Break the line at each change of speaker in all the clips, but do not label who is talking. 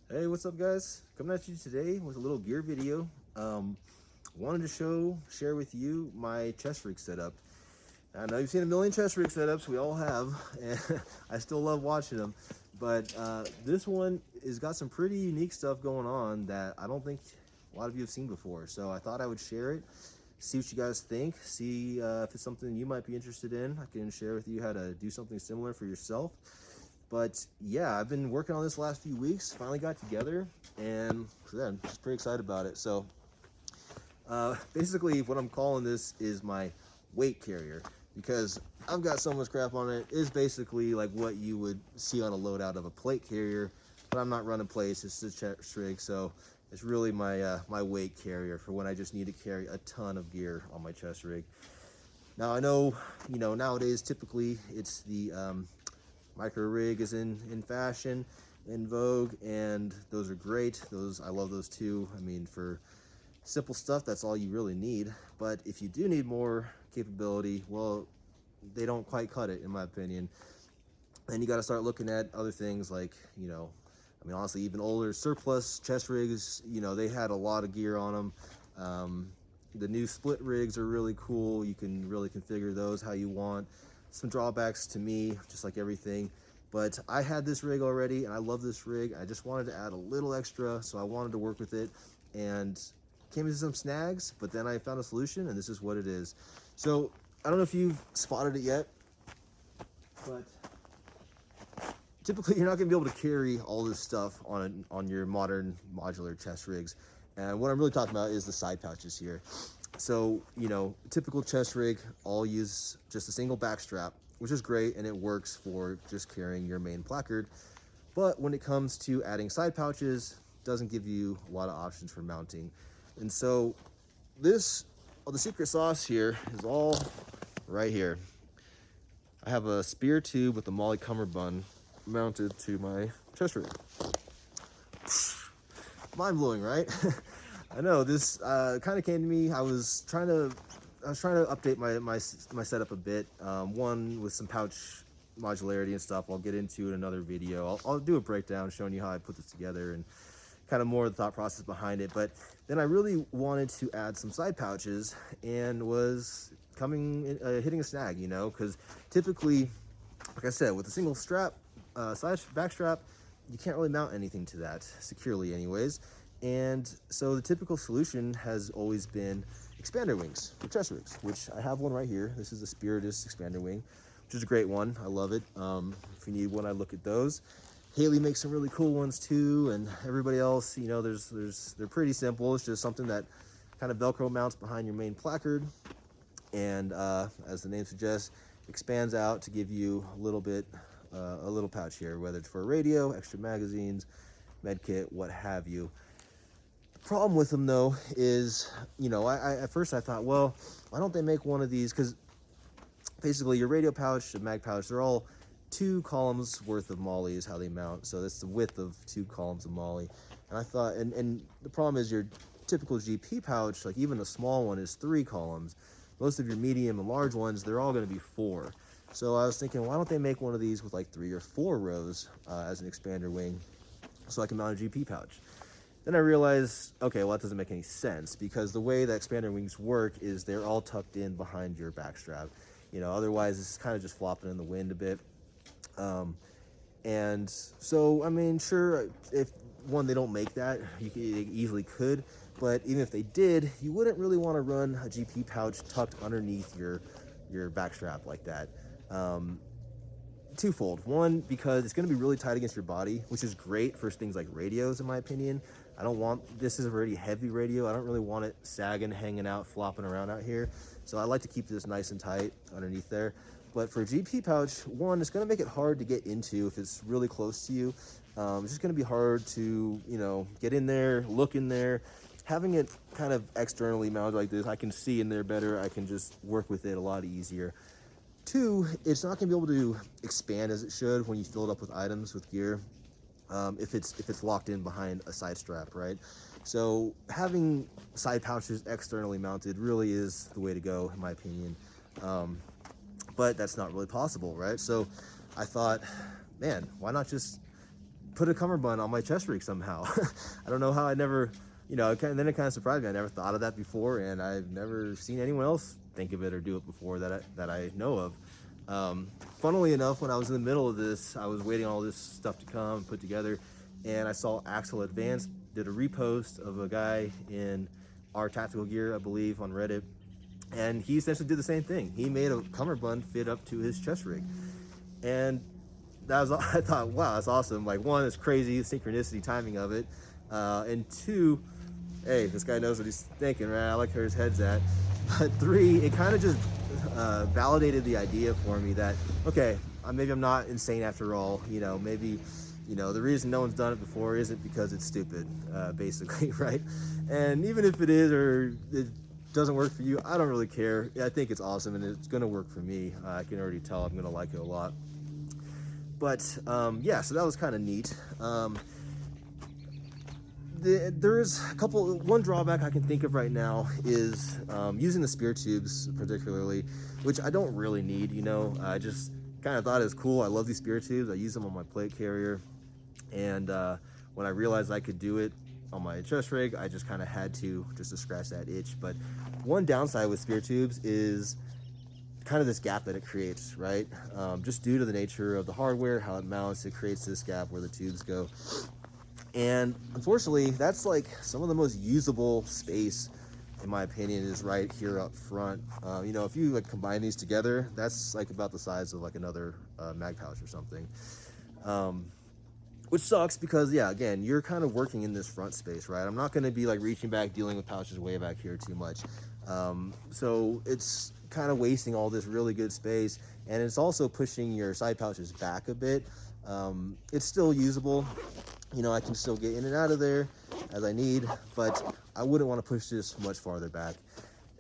Hey, what's up, guys? Coming at you today with a little gear video. Wanted to share with you my chest rig setup. I know you've seen a million chest rig setups, we all have, and I still love watching them. But this one has got some pretty unique stuff going on that I don't think a lot of you have seen before. So I thought I would share it, see what you guys think, see if it's something you might be interested in. I can share with you how to do something similar for yourself. But yeah, I've been working on this last few weeks, finally got together, and yeah, I'm just pretty excited about it. So basically what I'm calling this is my weight carrier, because I've got so much crap on it. It's basically like what you would see on a loadout of a plate carrier, but I'm not running plates, it's a chest rig, so it's really my my weight carrier for when I just need to carry a ton of gear on my chest rig. Now I know, nowadays typically it's the micro rig is in fashion, in vogue, and those are great. I love those too. I mean, for simple stuff, that's all you really need. But if you do need more capability, well, they don't quite cut it, in my opinion. And you got to start looking at other things like, I mean, honestly, even older surplus chest rigs, they had a lot of gear on them. The new split rigs are really cool. You can really configure those how you want. Some drawbacks to me, just like everything, but I had this rig already and I love this rig. I just wanted to add a little extra, so I wanted to work with it, and came into some snags, but then I found a solution, and this is what it is. So I don't know if you've spotted it yet, but typically you're not going to be able to carry all this stuff on your modern modular chest rigs. And what I'm really talking about is the side pouches here. So, typical chest rig, all use just a single back strap, which is great, and it works for just carrying your main placard. But when it comes to adding side pouches, doesn't give you a lot of options for mounting. And so the secret sauce here is all right here. I have a spear tube with a Molly cummerbund mounted to my chest rig. Mind blowing, right? I know this kind of came to me. I was trying to update my setup a bit. One with some pouch modularity and stuff. I'll get into in another video. I'll do a breakdown showing you how I put this together and kind of more of the thought process behind it. But then I really wanted to add some side pouches and was hitting a snag, because typically, like I said, with a single strap, back strap, you can't really mount anything to that securely anyways. And so the typical solution has always been expander wings for chest rigs, which I have one right here. This is the Spiritus expander wing, which is a great one. I love it. If you need one, I look at those. Haley makes some really cool ones too, and everybody else, they're pretty simple. It's just something that kind of Velcro mounts behind your main placard, and as the name suggests, expands out to give you a little pouch here, whether it's for a radio, extra magazines, med kit, what have you. The problem with them though is, at first I thought, well, why don't they make one of these? Because basically your radio pouch, the mag pouch, they're all 2 columns worth of MOLLE is how they mount. So that's the width of 2 columns of MOLLE. And I thought, and the problem is your typical GP pouch, like even a small one, is 3 columns. Most of your medium and large ones, they're all going to be 4. So I was thinking, why don't they make one of these with like 3 or 4 rows as an expander wing, so I can mount a GP pouch. Then I realized, okay, well, that doesn't make any sense, because the way that expander wings work is they're all tucked in behind your back strap. Otherwise it's kind of just flopping in the wind a bit. And so, I mean, sure, if they don't make that, they easily could, but even if they did, you wouldn't really want to run a GP pouch tucked underneath your back strap like that. Twofold. One, because it's going to be really tight against your body, which is great for things like radios, in my opinion. This is a already heavy radio. I don't really want it sagging, hanging out, flopping around out here. So I like to keep this nice and tight underneath there. But for a GP pouch, one, it's going to make it hard to get into if it's really close to you. It's just going to be hard to, get in there, look in there. Having it kind of externally mounted like this, I can see in there better. I can just work with it a lot easier. 2, it's not going to be able to expand as it should when you fill it up with items, with gear, if it's locked in behind a side strap, right? So having side pouches externally mounted really is the way to go, in my opinion. But that's not really possible, right? So I thought, man, why not just put a cummerbund on my chest rig somehow. I don't know how I never, you know, then it kind of surprised me. I never thought of that before, and I've never seen anyone else think of it or do it before that I know of. Funnily enough, when I was in the middle of this, I was waiting on all this stuff to come put together, and I saw Axel Advanced did a repost of a guy in our tactical gear, I believe, on Reddit, and he essentially did the same thing. He made a cummerbund fit up to his chest rig, and that was, I thought, wow, that's awesome. Like, one, it's crazy, the synchronicity, timing of it, and two, hey, this guy knows what he's thinking, right? I like where his head's at. But three, it kind of just validated the idea for me that, okay, maybe I'm not insane after all. You know, maybe, you know, the reason no one's done it before isn't because it's stupid, basically, right? And even if it is, or it doesn't work for you, I don't really care. I think it's awesome, and it's gonna work for me. I can already tell I'm gonna like it a lot. But yeah, so that was kind of neat. There's one drawback I can think of right now is using the spear tubes particularly, which I don't really need, you know. I just kind of thought it was cool. I love these spear tubes. I use them on my plate carrier, and when I realized I could do it on my chest rig, I just kind of had to scratch that itch. But one downside with spear tubes is kind of this gap that it creates, right? Just due to the nature of the hardware, how it mounts, it creates this gap where the tubes go. And unfortunately, that's like some of the most usable space, in my opinion, is right here up front. You know, if you like combine these together, that's like about the size of like another mag pouch or something. Which sucks because, yeah, again, you're kind of working in this front space, right? I'm not going to be like reaching back, dealing with pouches way back here too much. So it's kind of wasting all this really good space, and it's also pushing your side pouches back a bit. It's still usable. You know, I can still get in and out of there as I need, but I wouldn't want to push this much farther back.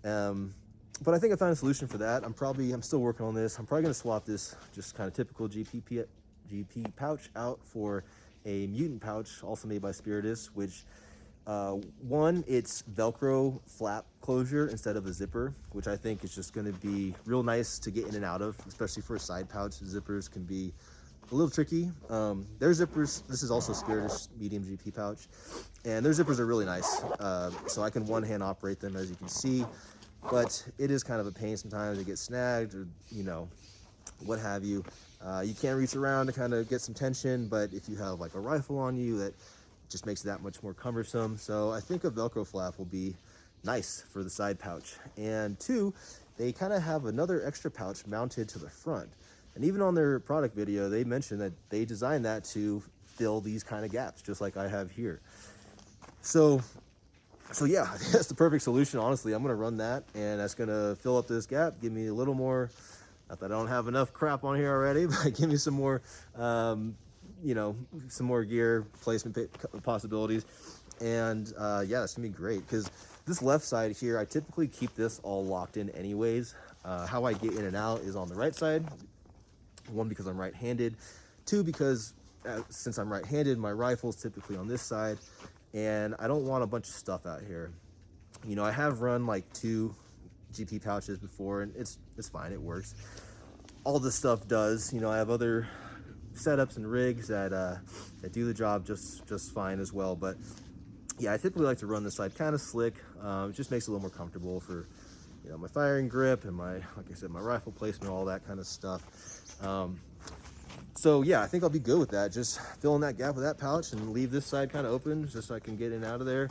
But I think I found a solution for that. I'm still working on this. I'm probably going to swap this just kind of typical GP pouch out for a mutant pouch, also made by Spiritus, which one, it's Velcro flap closure instead of a zipper, which I think is just going to be real nice to get in and out of, especially for a side pouch. Zippers can be a little tricky. Their zippers, this is also Spiritus medium GP pouch, and their zippers are really nice. So I can one-hand operate them, as you can see, but it is kind of a pain sometimes to get snagged, or, you know, what have you. You can reach around to kind of get some tension, but if you have like a rifle on you, that just makes it that much more cumbersome. So I think a Velcro flap will be nice for the side pouch. And two, they kind of have another extra pouch mounted to the front. And even on their product video, they mentioned that they designed that to fill these kind of gaps, just like I have here. So yeah, I think that's the perfect solution, honestly. I'm gonna run that, and that's gonna fill up this gap, give me a little more, not that I don't have enough crap on here already, but give me some more, you know, some more gear placement possibilities. And yeah, that's gonna be great, because this left side here, I typically keep this all locked in anyways. How I get in and out is on the right side. One, because I'm right-handed. Two, because since I'm right-handed, my rifle's typically on this side, and I don't want a bunch of stuff out here. You know, I have run like 2 GP pouches before, and it's fine, it works. All this stuff does. You know, I have other setups and rigs that do the job just fine as well. But yeah, I typically like to run this side kind of slick. It just makes it a little more comfortable for, you know, my firing grip and my, like I said, my rifle placement, all that kind of stuff. So yeah, I think I'll be good with that. Just fill in that gap with that pouch and leave this side kind of open just so I can get in and out of there.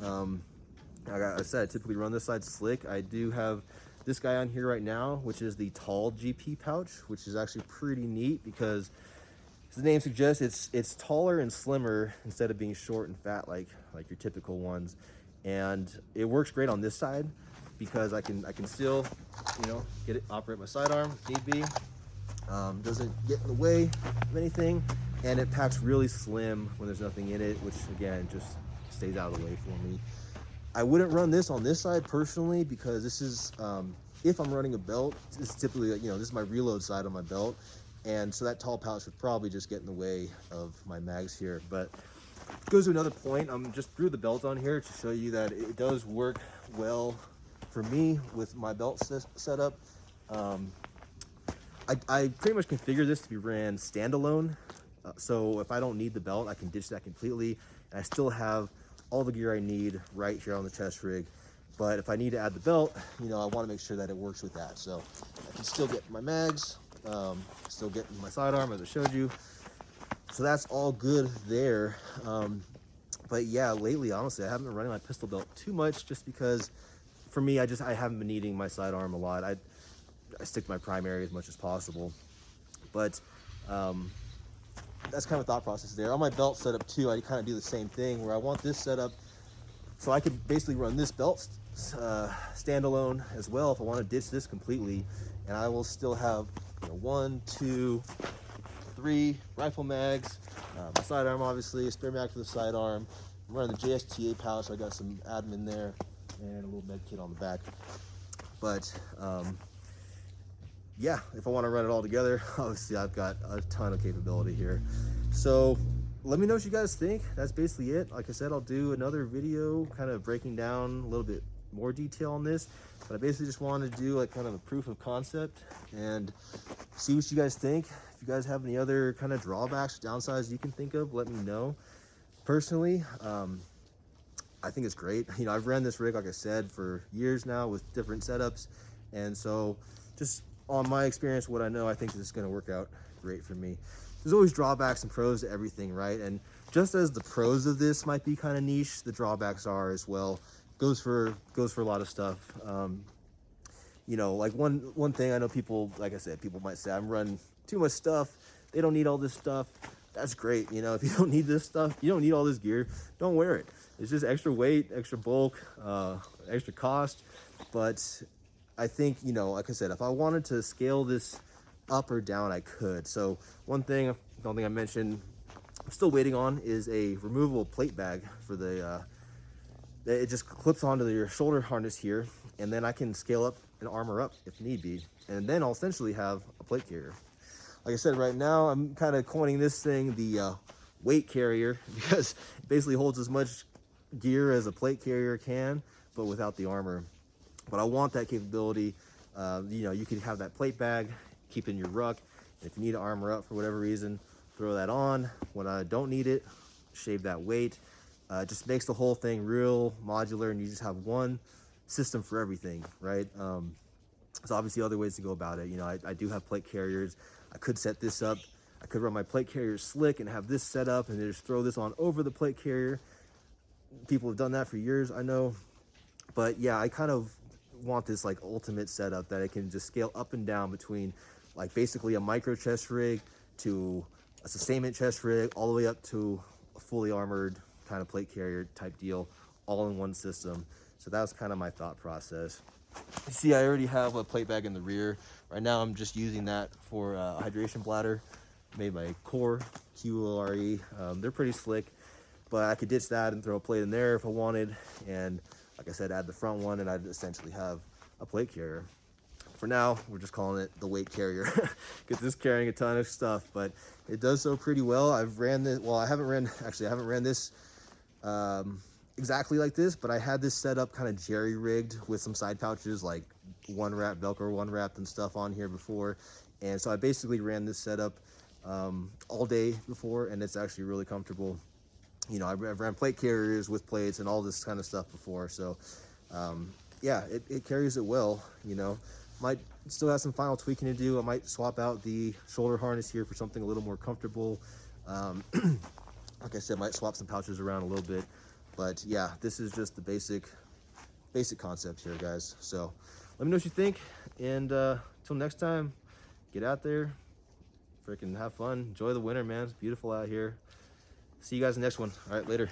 Like I said, I typically run this side slick. I do have this guy on here right now, which is the tall GP pouch, which is actually pretty neat because, as the name suggests, it's taller and slimmer instead of being short and fat like your typical ones. And it works great on this side because I can still, you know, operate my sidearm if need be. Doesn't get in the way of anything, and it packs really slim when there's nothing in it, which again just stays out of the way for me. I wouldn't run this on this side personally because this is, if I'm running a belt, it's typically, you know, this is my reload side on my belt, and so that tall pouch would probably just get in the way of my mags here. But it goes to another point. I'm just threw the belt on here to show you that it does work well for me with my belt setup. I pretty much configured this to be ran standalone So if I don't need the belt, I can ditch that completely, and I still have all the gear I need right here on the chest rig. But if I need to add the belt, you know, I want to make sure that it works with that. So I can still get my mags, still get my sidearm as I showed you. So that's all good there. But yeah, lately, honestly, I haven't been running my pistol belt too much, just because for me, I haven't been needing my sidearm a lot. I stick to my primary as much as possible. But that's kind of thought process there. On my belt setup too, I kind of do the same thing, where I want this setup so I could basically run this belt standalone as well if I want to ditch this completely, and I will still have, you know, 1, 2, 3 rifle mags, my sidearm obviously, a spare mag for the sidearm. I'm running the JSTA pouch, so I got some admin there and a little med kit on the back. But yeah, if I want to run it all together, obviously I've got a ton of capability here. So let me know what you guys think. That's basically it. Like I said, I'll do another video kind of breaking down a little bit more detail on this, but I basically just wanted to do like kind of a proof of concept and see what you guys think. If you guys have any other kind of drawbacks, downsides you can think of, let me know. Personally, I think it's great. You know, I've ran this rig, like I said, for years now with different setups, and so just on my experience, what I know, I think this is going to work out great for me. There's always drawbacks and pros to everything, right? And just as the pros of this might be kind of niche, the drawbacks are as well. Goes for a lot of stuff. You know, like one thing I know people, like I said, people might say I'm running too much stuff. They don't need all this stuff. That's great. You know, if you don't need this stuff, you don't need all this gear, don't wear it. It's just extra weight, extra bulk, extra cost. But I think, you know, like I said, if I wanted to scale this up or down, I could. So one thing I don't think I mentioned, I'm still waiting on, is a removable plate bag for the it just clips onto your shoulder harness here, and then I can scale up and armor up if need be, and then I'll essentially have a plate carrier. Like I said, right now I'm kind of coining this thing the weight carrier, because it basically holds as much gear as a plate carrier can, but without the armor. But I want that capability. You know, you could have that plate bag, keep in your ruck, and if you need to armor up for whatever reason, throw that on. When I don't need it, shave that weight. Just makes the whole thing real modular, and you just have one system for everything, right? There's obviously other ways to go about it. You know, I do have plate carriers. I could set this up. I could run my plate carrier slick and have this set up and then just throw this on over the plate carrier. People have done that for years, I know. But yeah, I kind of want this like ultimate setup that I can just scale up and down between like basically a micro chest rig to a sustainment chest rig, all the way up to a fully armored kind of plate carrier type deal, all in one system. So that was kind of my thought process. You see, I already have a plate bag in the rear. Right now I'm just using that for a hydration bladder made by Core, QLRE. They're pretty slick, but I could ditch that and throw a plate in there if I wanted, and like I said, add the front one, and I'd essentially have a plate carrier. For now, we're just calling it the weight carrier because it's carrying a ton of stuff, but it does so pretty well. I've ran this, well, I haven't ran this exactly like this, but I had this set up kind of jerry-rigged with some side pouches, like one wrap, Velcro one wrapped and stuff on here before. And so I basically ran this setup all day before, and it's actually really comfortable. You know, I've ran plate carriers with plates and all this kind of stuff before. So yeah, it carries it well. You know, might still have some final tweaking to do. I might swap out the shoulder harness here for something a little more comfortable. Like I said, might swap some pouches around a little bit. But yeah, this is just the basic concept here, guys. So let me know what you think, and till next time, get out there, freaking have fun, enjoy the winter, man. It's beautiful out here. See you guys in the next one. All right, later.